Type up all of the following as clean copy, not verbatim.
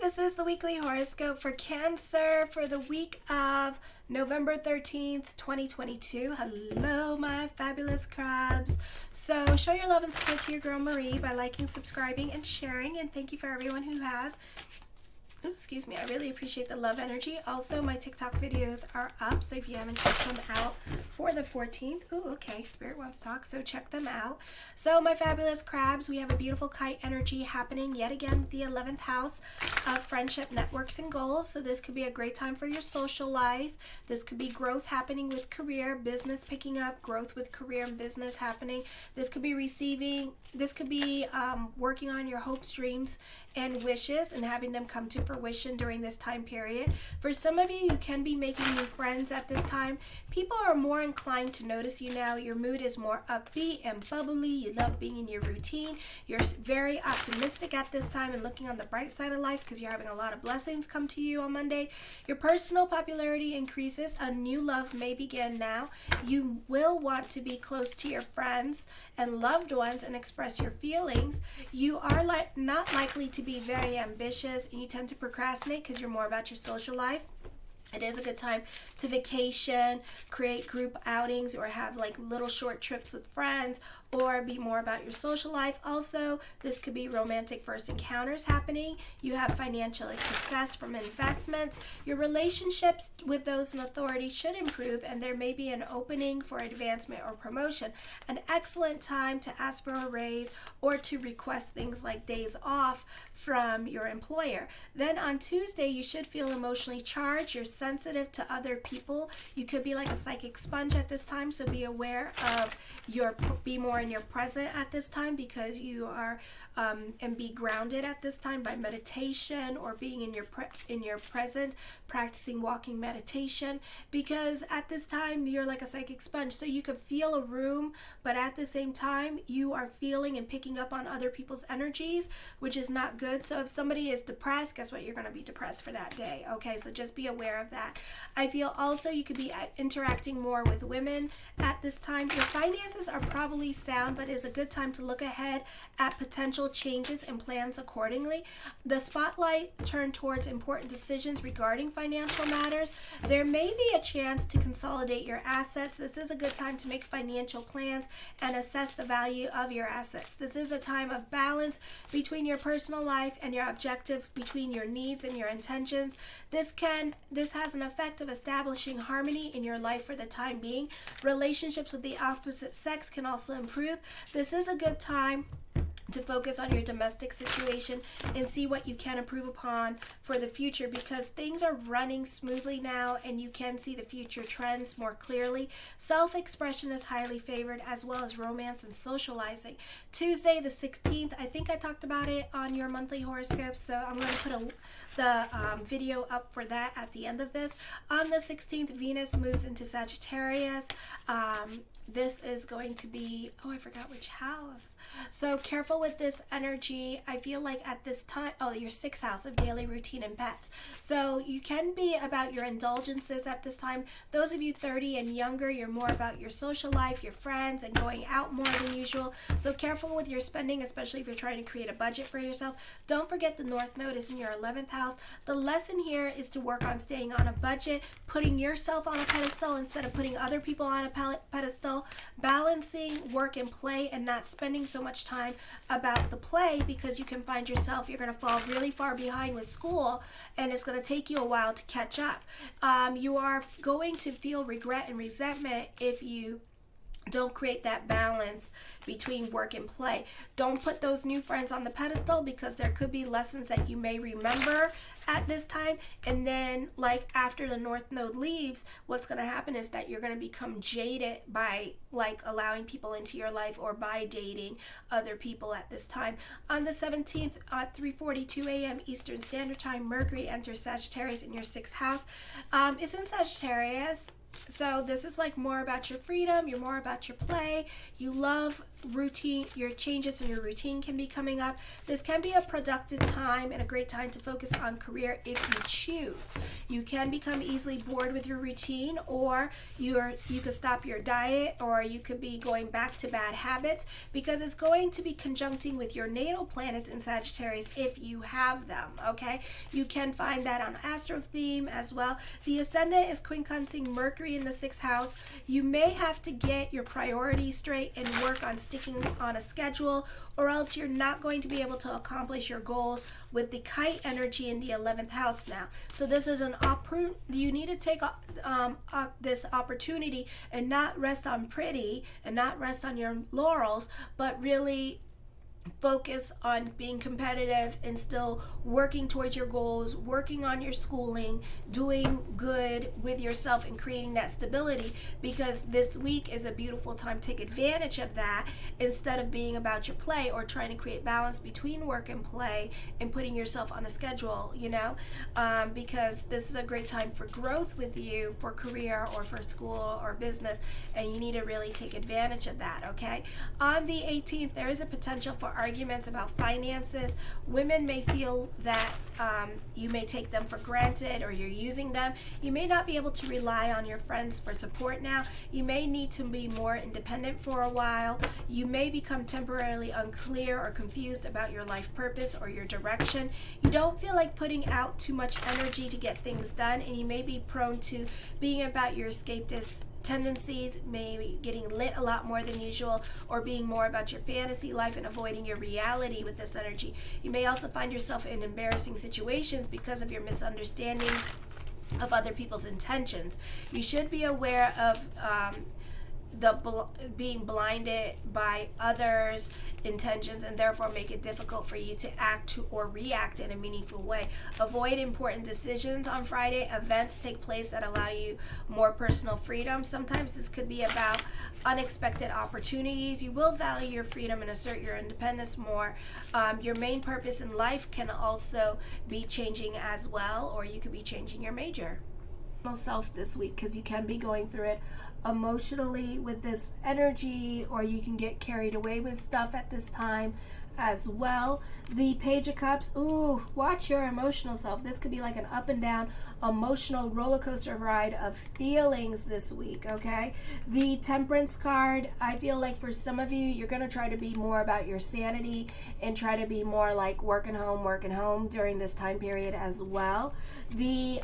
This is the weekly horoscope for Cancer for the week of November 13th, 2022. Hello, my fabulous crabs. So show your love and support to your girl Marie by liking, subscribing, and sharing. And thank you for everyone who has. Oh, excuse me. I really appreciate the love energy. Also, my TikTok videos are up, so if you haven't checked them out for the 14th. Oh, okay. Spirit wants to talk, so check them out. So, my fabulous crabs, we have a beautiful kite energy happening yet again with the 11th house of friendship, networks, and goals. So, this could be a great time for your social life. This could be growth happening with career, business picking up, growth with career and business happening. This could be working on your hopes, dreams, and wishes and having them come to fruition during this time period. For some of you, you can be making new friends at this time. People are more inclined to notice you now. Your mood is more upbeat and bubbly. You love being in your routine. You're very optimistic at this time and looking on the bright side of life because you're having a lot of blessings come to you on Monday. Your personal popularity increases. A new love may begin now. You will want to be close to your friends and loved ones and express your feelings. You are not likely to be very ambitious, and you tend to procrastinate because you're more about your social life. It is a good time to vacation, create group outings, or have like little short trips with friends, or be more about your social life. Also, this could be romantic first encounters happening. You have financial success from investments. Your relationships with those in authority should improve, and there may be an opening for advancement or promotion. An excellent time to ask for a raise or to request things like days off from your employer. Then on Tuesday, you should feel emotionally charged. You're sensitive to other people. You could be like a psychic sponge at this time, so be aware of be more in your present at this time, because you are and be grounded at this time by meditation or being in your present, practicing walking meditation, because at this time you're like a psychic sponge, so you could feel a room, but at the same time you are feeling and picking up on other people's energies, which is not good. So if somebody is depressed, guess what? You're going to be depressed for that day. Okay, so just be aware of that. I feel also you could be interacting more with women at this time. Your finances are probably sound, but it's a good time to look ahead at potential changes and plans accordingly. The spotlight turned towards important decisions regarding financial matters. There may be a chance to consolidate your assets. This is a good time to make financial plans and assess the value of your assets. This is a time of balance between your personal life and your objectives, between your needs and your intentions. This has an effect of establishing harmony in your life for the time being. Relationships with the opposite sex can also improve. This is a good time to focus on your domestic situation and see what you can improve upon for the future, because things are running smoothly now and you can see the future trends more clearly. Self-expression is highly favored, as well as romance and socializing. Tuesday the 16th, I think I talked about it on your monthly horoscope, so I'm going to put the video up for that at the end of this. On the 16th, Venus moves into Sagittarius. This is going to be, I forgot which house. So careful with this energy. I feel like at this time, your 6th house of daily routine and pets. So you can be about your indulgences at this time. Those of you 30 and younger, you're more about your social life, your friends, and going out more than usual. So careful with your spending, especially if you're trying to create a budget for yourself. Don't forget the North Node is in your 11th house. The lesson here is to work on staying on a budget, putting yourself on a pedestal instead of putting other people on a pedestal, balancing work and play, and not spending so much time about the play, because you can find yourself, you're going to fall really far behind with school and it's going to take you a while to catch up. You are going to feel regret and resentment if you don't create that balance between work and play. Don't put those new friends on the pedestal, because there could be lessons that you may remember at this time, and then like after the North Node leaves, what's going to happen is that you're going to become jaded by like allowing people into your life or by dating other people at this time. On the 17th at 3:42 a.m. Eastern Standard Time, Mercury enters Sagittarius in your 6th house. It's in Sagittarius. So this is like more about your freedom, you're more about your play, you love your changes in your routine can be coming up. This can be a productive time and a great time to focus on career if you choose. You can become easily bored with your routine, or you could stop your diet, or you could be going back to bad habits, because it's going to be conjuncting with your natal planets in Sagittarius if you have them. Okay, you can find that on Astro Theme as well. The ascendant is quincunxing Mercury in the 6th house. You may have to get your priorities straight and work on sticking on a schedule, or else you're not going to be able to accomplish your goals with the kite energy in the 11th house now. So this is you need to take this opportunity and not rest on pretty and not rest on your laurels, but really focus on being competitive and still working towards your goals, working on your schooling, doing good with yourself and creating that stability, because this week is a beautiful time to take advantage of that instead of being about your play or trying to create balance between work and play and putting yourself on a schedule, because this is a great time for growth with you, for career or for school or business, and you need to really take advantage of that. Okay, on the 18th there is a potential for arguments about finances. Women may feel that you may take them for granted, or you're using them. You may not be able to rely on your friends for support now. You may need to be more independent for a while. You may become temporarily unclear or confused about your life purpose or your direction. You don't feel like putting out too much energy to get things done, and you may be prone to being about your escapist tendencies, maybe getting lit a lot more than usual, or being more about your fantasy life and avoiding your reality with this energy. You may also find yourself in embarrassing situations because of your misunderstandings of other people's intentions. You should be aware of being blinded by others' intentions, and therefore make it difficult for you to act or react in a meaningful way. Avoid important decisions on Friday. Events take place that allow you more personal freedom. Sometimes this could be about unexpected opportunities. You will value your freedom and assert your independence more. Your main purpose in life can also be changing as well, or you could be changing your major self this week, because you can be going through it emotionally with this energy, or you can get carried away with stuff at this time as well. The Page of Cups, watch your emotional self. This could be like an up and down emotional roller coaster ride of feelings this week. Okay, the Temperance card, I feel like for some of you, you're going to try to be more about your sanity and try to be more like working home during this time period as well. The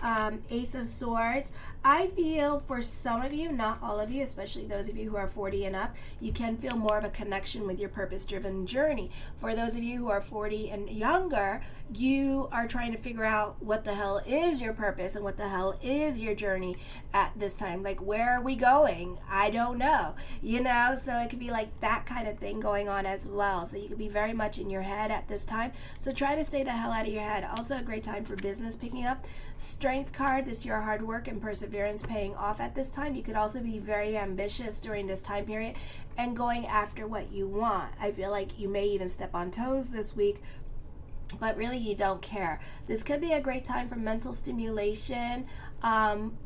Ace of Swords, I feel for some of you, not all of you, especially those of you who are 40 and up, you can feel more of a connection with your purpose-driven journey. For those of you who are 40 and younger, you are trying to figure out what the hell is your purpose and what the hell is your journey at this time. Like, where are we going? I don't know. So it could be like that kind of thing going on as well. So you could be very much in your head at this time. So try to stay the hell out of your head. Also a great time for business picking up. Strength card, this is your hard work and perseverance paying off at this time. You could also be very ambitious during this time period and going after what you want. I feel like you may even step on toes this week, but really you don't care. This could be a great time for mental stimulation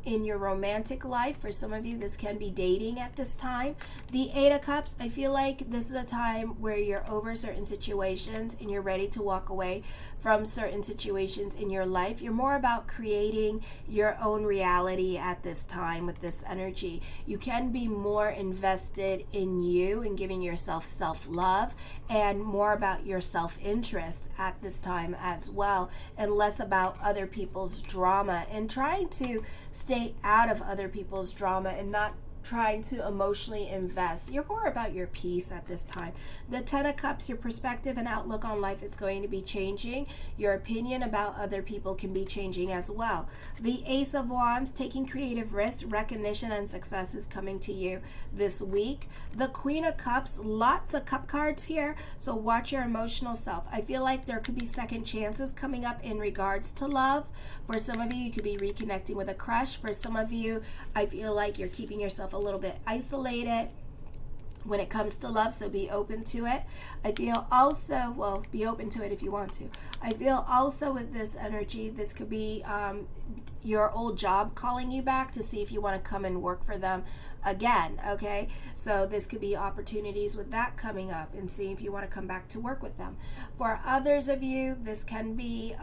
in your romantic life. For some of you, this can be dating at this time. The Eight of Cups, I feel like this is a time where you're over certain situations and you're ready to walk away from certain situations in your life. You're more about creating your own reality at this time with this energy. You can be more invested in you and giving yourself self-love, and more about your self-interest at this time as well, and less about other people's drama, and trying to stay out of other people's drama and not trying to emotionally invest. You're more about your peace at this time. The Ten of Cups, your perspective and outlook on life is going to be changing. Your opinion about other people can be changing as well. The Ace of Wands, taking creative risks, recognition and success is coming to you this week. The Queen of Cups, lots of cup cards here, so watch your emotional self. I feel like there could be second chances coming up in regards to love. For some of you, you could be reconnecting with a crush. For some of you, I feel like you're keeping yourself a little bit isolated. when it comes to love, so be open to it. I feel also, well, be open to it if you want to. I feel also with this energy, this could be your old job calling you back to see if you want to come and work for them again, okay? So this could be opportunities with that coming up and see if you want to come back to work with them. For others of you, this can be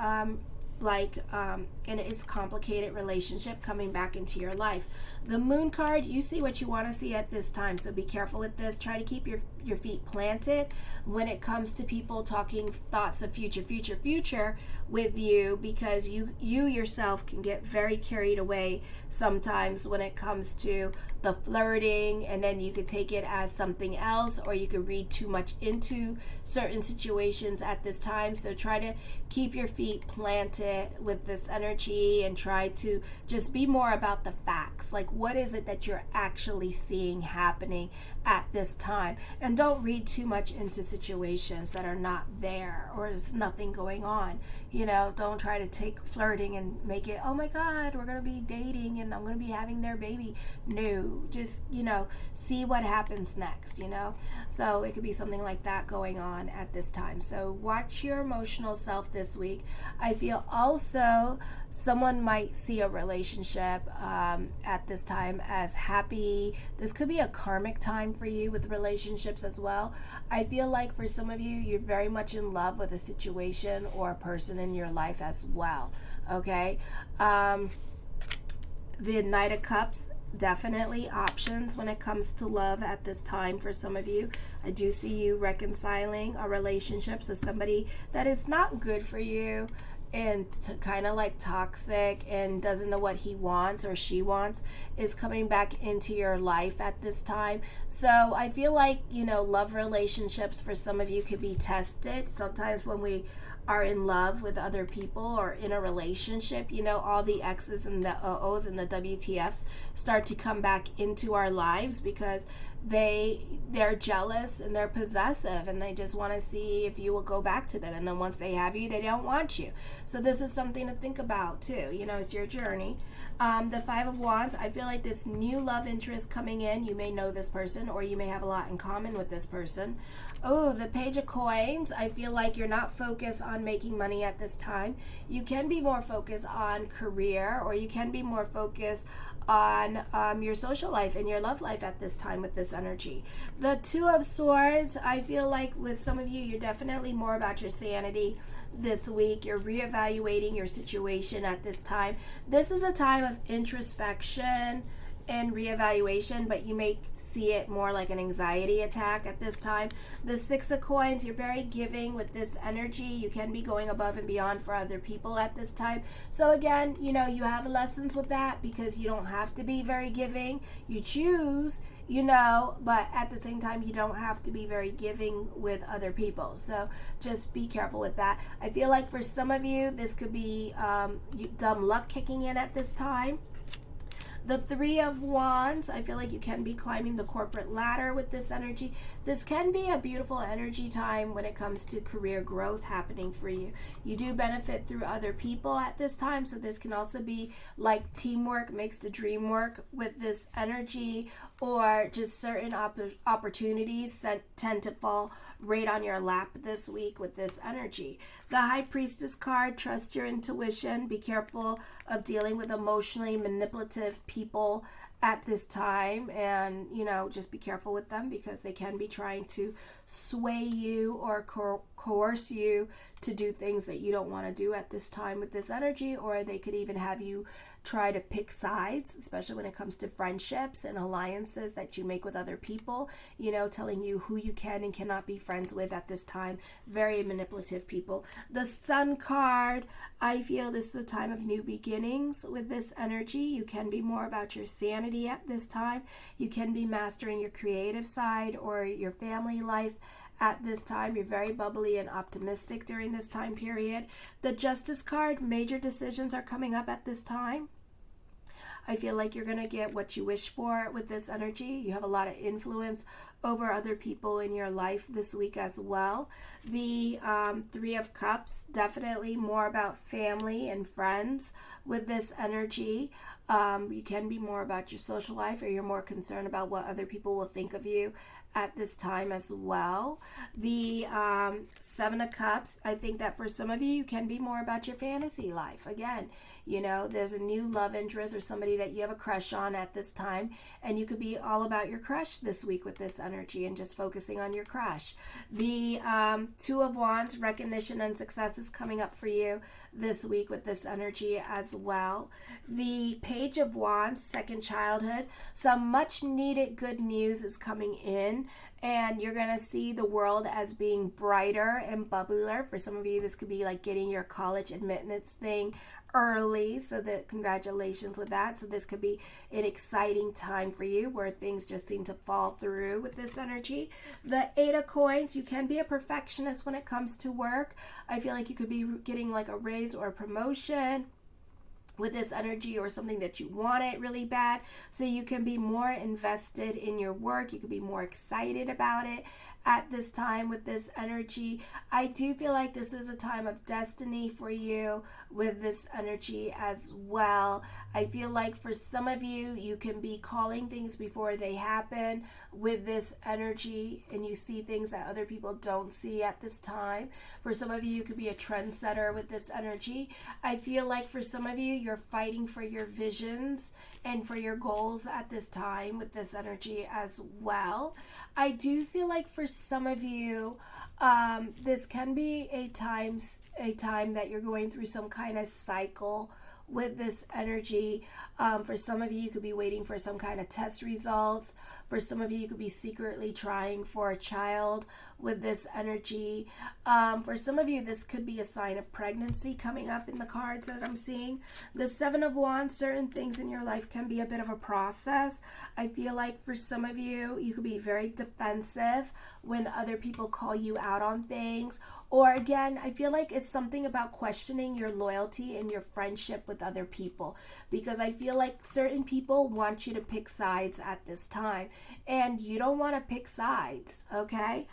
and it's complicated relationship coming back into your life. The Moon card, you see what you want to see at this time, so be careful with this. Try to keep your feet planted when it comes to people talking thoughts of future with you, because you yourself can get very carried away sometimes when it comes to the flirting, and then you could take it as something else, or you could read too much into certain situations at this time. So try to keep your feet planted with this energy and try to just be more about the facts. Like, what is it that you're actually seeing happening at this time? And don't read too much into situations that are not there or there's nothing going on. Don't try to take flirting and make it, oh my God, we're going to be dating and I'm going to be having their baby. No, just, see what happens next, So it could be something like that going on at this time. So watch your emotional self this week. I feel also someone might see a relationship at this time as happy. This could be a karmic time for you with relationships as well. I feel like for some of you, you're very much in love with a situation or a person in your life as well, okay? The Knight of Cups, definitely options when it comes to love at this time for some of you. I do see you reconciling a relationship, so somebody that is not good for you and kind of like toxic and doesn't know what he wants or she wants is coming back into your life at this time. So I feel like, love relationships for some of you could be tested. Sometimes when we are in love with other people or in a relationship, all the X's and the O's and the WTFs start to come back into our lives because they're jealous and they're possessive and they just want to see if you will go back to them. And then once they have you, they don't want you. So this is something to think about too. It's your journey. The Five of Wands, I feel like this new love interest coming in, you may know this person or you may have a lot in common with this person. Oh, the Page of Coins, I feel like you're not focused on making money at this time. You can be more focused on career, or you can be more focused on your social life and your love life at this time with this energy. The Two of Swords, I feel like with some of you, you're definitely more about your sanity this week. You're reevaluating your situation at this time. This is a time of introspection and reevaluation, but you may see it more like an anxiety attack at this time. The Six of Coins, you're very giving with this energy. You can be going above and beyond for other people at this time. So again, you have lessons with that because you don't have to be very giving. You choose, but at the same time, you don't have to be very giving with other people. So just be careful with that. I feel like for some of you, this could be dumb luck kicking in at this time. The Three of Wands, I feel like you can be climbing the corporate ladder with this energy. This can be a beautiful energy time when it comes to career growth happening for you. You do benefit through other people at this time, so this can also be like teamwork makes the dream work with this energy, or just certain opportunities tend to fall right on your lap this week with this energy. The High Priestess card, trust your intuition. Be careful of dealing with emotionally manipulative people at this time, and just be careful with them because they can be trying to sway you or coerce you to do things that you don't want to do at this time with this energy, or they could even have you try to pick sides, especially when it comes to friendships and alliances that you make with other people, telling you who you can and cannot be friends with at this time. Very manipulative people. The Sun card, I feel this is a time of new beginnings with this energy. You can be more about your sanity at this time. You can be mastering your creative side or your family life at this time. You're very bubbly and optimistic during this time period. The Justice card, major decisions are coming up at this time. I feel like you're going to get what you wish for with this energy. You have a lot of influence over other people in your life this week as well. The Three of Cups, definitely more about family and friends with this energy. You can be more about your social life, or you're more concerned about what other people will think of you at this time as well. The Seven of Cups, I think that for some of you, you can be more about your fantasy life. Again, you know, there's a new love interest or somebody that you have a crush on at this time, and you could be all about your crush this week with this energy and just focusing on your crush. The Two of Wands, recognition and success is coming up for you this week with this energy as well. The Page of Wands, second childhood, some much needed good news is coming in, and you're going to see the world as being brighter and bubblier. For some of you, this could be like getting your college admittance thing early, so that congratulations with that. So this could be an exciting time for you where things just seem to fall through with this energy. The Eight of Coins, you can be a perfectionist when it comes to work. I feel like you could be getting like a raise or a promotion with this energy, or something that you wanted really bad, so you can be more invested in your work. You could be more excited about it at this time with this energy. I do feel like this is a time of destiny for you with this energy as well. I feel like for some of you, you can be calling things before they happen with this energy, and you see things that other people don't see at this time. For some of you, you could be a trendsetter with this energy. I feel like for some of you, you're fighting for your visions and for your goals at this time with this energy as well. I do feel like for some of you, this can be a time that you're going through some kind of cycle with this energy. For some of you, you could be waiting for some kind of test results. For some of you, you could be secretly trying for a child with this energy. For some of you, this could be a sign of pregnancy coming up in the cards that I'm seeing. The Seven of Wands, certain things in your life can be a bit of a process. I feel like for some of you, you could be very defensive when other people call you out on things. Or again, I feel like it's something about questioning your loyalty and your friendship with other people, because I feel like certain people want you to pick sides at this time, and you don't want to pick sides, okay?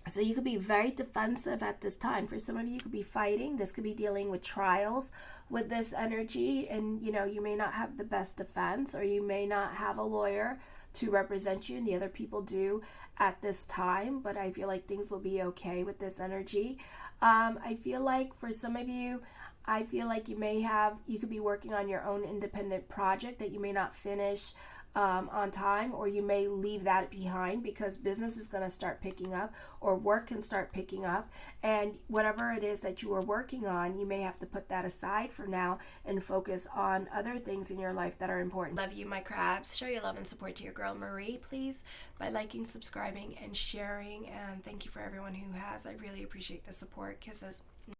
So you could be very defensive at this time. For some of you, you could be fighting. This could be dealing with trials with this energy, and you know, you may not have the best defense, or you may not have a lawyer to represent you, and the other people do at this time, but I feel like things will be okay with this energy. I feel like for some of you, I feel like you could be working on your own independent project that you may not finish on time, or you may leave that behind because business is going to start picking up, or work can start picking up, and whatever it is that you are working on, you may have to put that aside for now and focus on other things in your life that are important. Love you, my crabs. Show your love and support to your girl Marie, please, by liking, subscribing, and sharing. And thank you for everyone who has. I really appreciate the support. Kisses.